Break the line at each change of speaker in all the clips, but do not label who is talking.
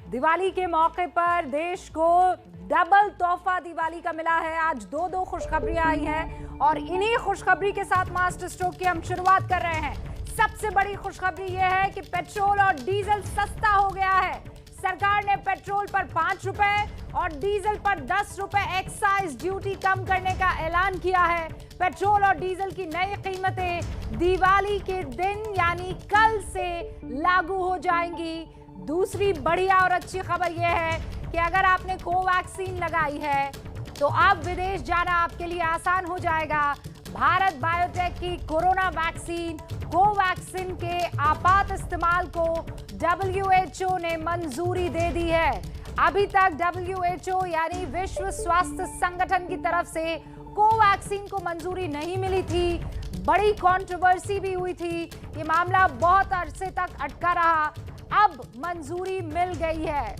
दिवाली के मौके पर देश को डबल तोहफा दिवाली का मिला है। आज दो खुशखबरियां आई हैं और इन्हीं खुशखबरी के साथ मास्टर स्ट्रोक की हम शुरुआत कर रहे हैं। सबसे बड़ी खुशखबरी यह है कि पेट्रोल और डीजल सस्ता हो गया है। सरकार ने पेट्रोल पर 5 रुपए और डीजल पर 10 रुपए एक्साइज ड्यूटी कम करने का ऐलान किया है। पेट्रोल और डीजल की नई कीमतें दिवाली के दिन यानी कल से लागू हो जाएंगी। दूसरी बढ़िया और अच्छी खबर यह है कि अगर आपने कोवैक्सीन लगाई है तो अब विदेश जाना आपके लिए आसान हो जाएगा। भारत बायोटेक की कोरोना वैक्सीन कोवैक्सीन के आपात इस्तेमाल को WHO ने मंजूरी दे दी है। अभी तक WHO यानी विश्व स्वास्थ्य संगठन की तरफ से कोवैक्सीन को मंजूरी नहीं मिली थी। बड़ी कंट्रोवर्सी भी हुई थी, ये मामला बहुत अरसे तक अटका रहा, अब मंजूरी मिल गई है।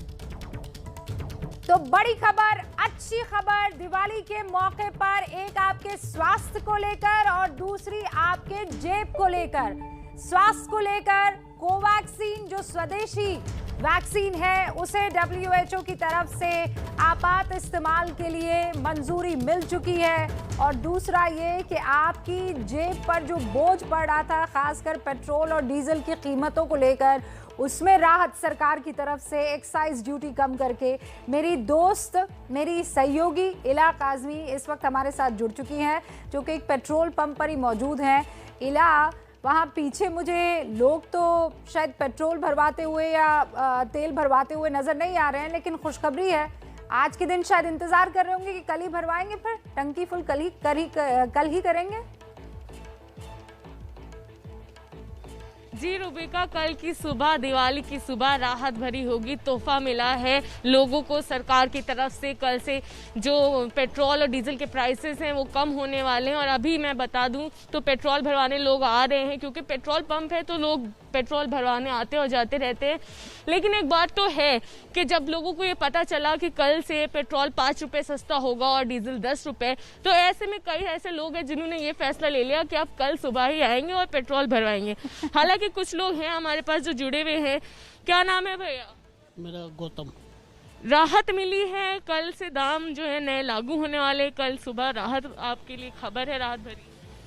तो बड़ी खबर, अच्छी खबर दिवाली के मौके पर, एक आपके स्वास्थ्य को लेकर और दूसरी आपके जेब को लेकर। स्वास्थ्य को लेकर कोवैक्सीन जो स्वदेशी वैक्सीन है उसे WHO की तरफ से आपात इस्तेमाल के लिए मंजूरी मिल चुकी है। और दूसरा ये कि आपकी जेब पर जो बोझ पड़ रहा था खासकर पेट्रोल और डीजल की कीमतों को लेकर, उसमें राहत सरकार की तरफ से एक्साइज ड्यूटी कम करके। मेरी दोस्त, मेरी सहयोगी इला काज़मी इस वक्त हमारे साथ जुड़ चुकी हैं जो कि एक पेट्रोल पंप पर ही मौजूद हैं। इला, वहाँ पीछे मुझे लोग तो शायद पेट्रोल भरवाते हुए या तेल भरवाते हुए नज़र नहीं आ रहे हैं, लेकिन खुशखबरी है आज के दिन शायद इंतज़ार कर रहे होंगे कि कल ही भरवाएंगे, फिर टंकी फुल कल ही करेंगे।
जी रूबिका, कल की सुबह, दिवाली की सुबह राहत भरी होगी। तोहफा मिला है लोगों को सरकार की तरफ से। कल से जो पेट्रोल और डीजल के प्राइसेस हैं वो कम होने वाले हैं। और अभी मैं बता दूं तो पेट्रोल भरवाने लोग आ रहे हैं, क्योंकि पेट्रोल पंप है तो लोग पेट्रोल भरवाने आते और जाते रहते हैं। लेकिन एक बात तो है कि जब लोगों को ये पता चला कि कल से पेट्रोल 5 रुपए सस्ता होगा और डीजल 10 रुपए, तो ऐसे में कई ऐसे लोग हैं जिन्होंने ये फैसला ले लिया कि आप कल सुबह ही आएंगे और पेट्रोल भरवाएंगे। हालांकि कुछ लोग हैं हमारे पास जो जुड़े हुए हैं। क्या नाम है भैया?
मेरा गौतम।
राहत मिली है, कल से दाम जो है नए लागू होने वाले, कल सुबह राहत आपके लिए खबर है राहत भरी?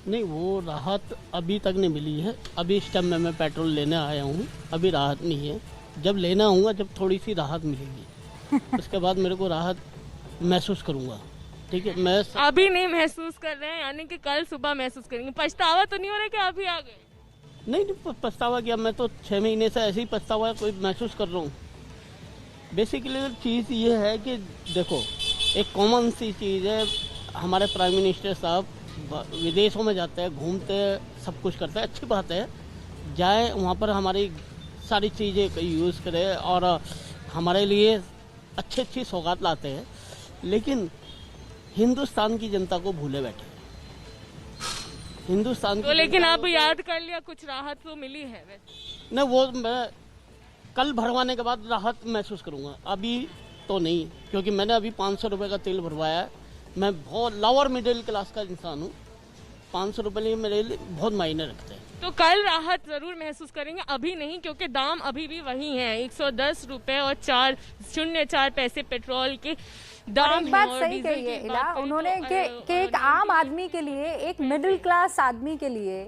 नहीं, वो राहत अभी तक नहीं मिली है। अभी इस टाइम में मैं पेट्रोल लेने आया हूँ, अभी राहत नहीं है। जब लेना होगा जब थोड़ी सी राहत मिलेगी उसके बाद मेरे को राहत महसूस करूँगा। ठीक है, मैं
अभी नहीं महसूस कर रहे हैं, यानी कि कल सुबह महसूस करेंगे। पछतावा तो नहीं हो रहा कि अभी आ गए?
नहीं, पछतावा किया, मैं तो 6 महीने से ऐसे ही पछतावा कोई महसूस कर रहा हूँ। बेसिकली चीज़ ये है कि देखो, एक कॉमन सी चीज़ है, हमारे प्राइम मिनिस्टर साहब विदेशों में जाते हैं, घूमते हैं, सब कुछ करते हैं, अच्छी बात है, जाए वहाँ पर हमारी सारी चीज़ें यूज़ करें और हमारे लिए अच्छी सौगात लाते हैं। लेकिन हिंदुस्तान की जनता को भूले बैठे हिंदुस्तान
तो। लेकिन आप याद कर लिया, कुछ राहत तो मिली है वैसे?
नहीं, वो मैं कल भरवाने के बाद राहत महसूस करूँगा, अभी तो नहीं, क्योंकि मैंने अभी 500 रुपये का तेल भरवाया है। मैं बहुत लोअर मिडिल क्लास का इंसान हूँ, 500 रुपये मेरे लिए बहुत मायने रखते हैं।
तो कल राहत जरूर महसूस करेंगे, अभी नहीं, क्योंकि दाम अभी भी वही है, 110 रुपए और 4.04 पैसे पेट्रोल के दाम।
एक बात सही कही है इला उन्होंने कि एक आम आदमी के लिए, एक मिडिल क्लास आदमी के लिए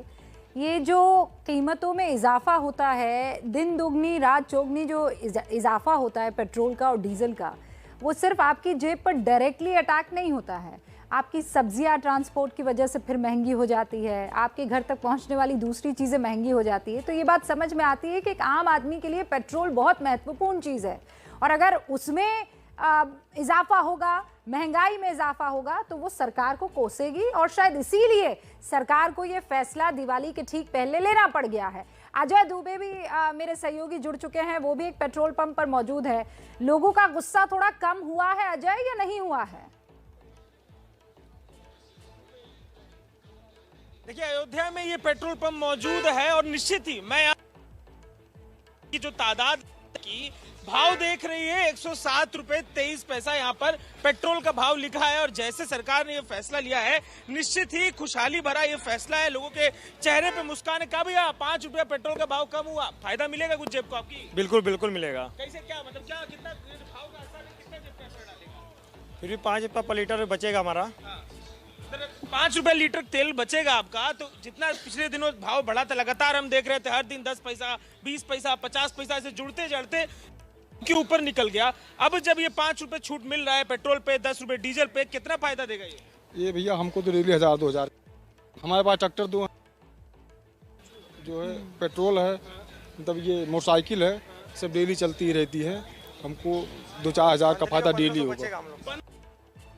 ये जो कीमतों में इजाफा होता है, दिन दुगनी रात चौगनी जो इजाफा होता है पेट्रोल का और डीजल का, वो सिर्फ आपकी जेब पर डायरेक्टली अटैक नहीं होता है। आपकी सब्जियां ट्रांसपोर्ट की वजह से फिर महंगी हो जाती है, आपके घर तक पहुंचने वाली दूसरी चीज़ें महंगी हो जाती है। तो ये बात समझ में आती है कि एक आम आदमी के लिए पेट्रोल बहुत महत्वपूर्ण चीज़ है, और अगर उसमें इजाफा होगा, महंगाई में इजाफा होगा, तो वो सरकार को कोसेगी। और शायद इसीलिए सरकार को ये फैसला दिवाली के ठीक पहले लेना पड़ गया है। अजय दुबे भी मेरे सहयोगी जुड़ चुके हैं, वो भी एक पेट्रोल पंप पर मौजूद है। लोगों का गुस्सा थोड़ा कम हुआ है अजय, या नहीं हुआ है?
देखिए, अयोध्या में ये पेट्रोल पंप मौजूद है और निश्चित ही मैं की जो तादाद की भाव देख रही है 107 रुपए 23 पैसा यहाँ पर पेट्रोल का भाव लिखा है। और जैसे सरकार ने ये फैसला लिया है, निश्चित ही खुशहाली भरा ये फैसला है। लोगों के चेहरे पे मुस्कान है। कहा भैया 5 रुपया पेट्रोल का भाव कम हुआ, फायदा मिलेगा कुछ जेब को आपकी?
बिल्कुल बिल्कुल मिलेगा।
कैसे, क्या मतलब, क्या कितना भाव का असर है, कितना जेब पे असर डालेगा?
फिर भी 5 रुपया पर लीटर बचेगा हमारा।
5 रुपए लीटर तेल बचेगा आपका। तो जितना पिछले दिनों भाव बढ़ा था, लगातार हम देख रहे थे, हर दिन 10 पैसा, 20 पैसा, 50 पैसा ऐसे जुड़ते जड़ते के ऊपर निकल गया। अब जब ये 5 रुपए छूट मिल रहा है पेट्रोल पे, 10 रुपए डीजल पे, कितना फायदा देगा
ये भैया हमको तो डेली 1000-2000। हमारे पास ट्रैक्टर दो जो है, पेट्रोल है, मतलब ये मोटरसाइकिल है, सब डेली चलती ही रहती है। हमको 2-4 हज़ार का फायदा डेली होगा।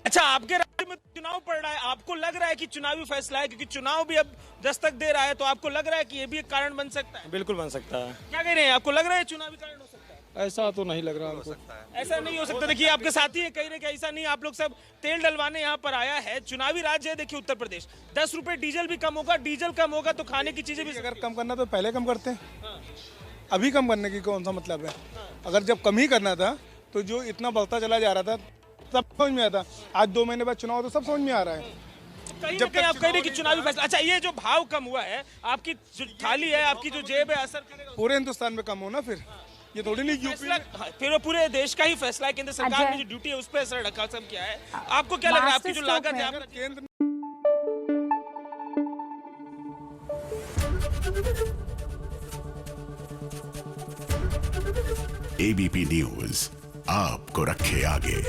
अच्छा, आपके राज्य में चुनाव पड़ रहा है, आपको लग रहा है कि चुनावी फैसला है, क्योंकि चुनाव भी अब दस्तक दे रहा है, तो आपको लग रहा है कि ये भी एक कारण बन सकता है?
बिल्कुल बन सकता है।
क्या कह रहे हैं, आपको लग रहा है चुनावी कारण हो सकता है?
ऐसा तो नहीं लग रहा हमको।
ऐसा नहीं हो सकता। देखिए, आपके साथी है कह रहे कि ऐसा नहीं, आप लोग सब तेल डलवाने यहाँ पर आया है। चुनावी राज्य है, देखिए उत्तर प्रदेश, 10 रुपए डीजल भी कम होगा, डीजल कम होगा तो खाने की चीजें भी।
अगर कम करना तो पहले कम करते हैं, अभी कम करने की कौन सा मतलब है? अगर जब कम ही करना था तो जो इतना बढ़ता चला जा रहा था सब समझ में आता। आज 2 महीने बाद चुनाव तो सब समझ में आ रहा है।
कहीं ना कहीं आप कह रहे कि चुनावी फैसला। अच्छा, ये जो भाव कम हुआ है, आपकी जो थाली है, आपकी जो जेब है, असर करेगा?
पूरे हिंदुस्तान में कम हो ना, फिर ये थोड़ी नहीं यूपी
फैसला, फिर वो पूरे देश का ही फैसला है। केंद्र सरकार ने जो ड्यूटी है उस पर असर रखा सब क्या है? आपको क्या लग रहा है, आपकी जो लागत है, आपका
केंद्र
एबीपी न्यूज आपको रखे आगे।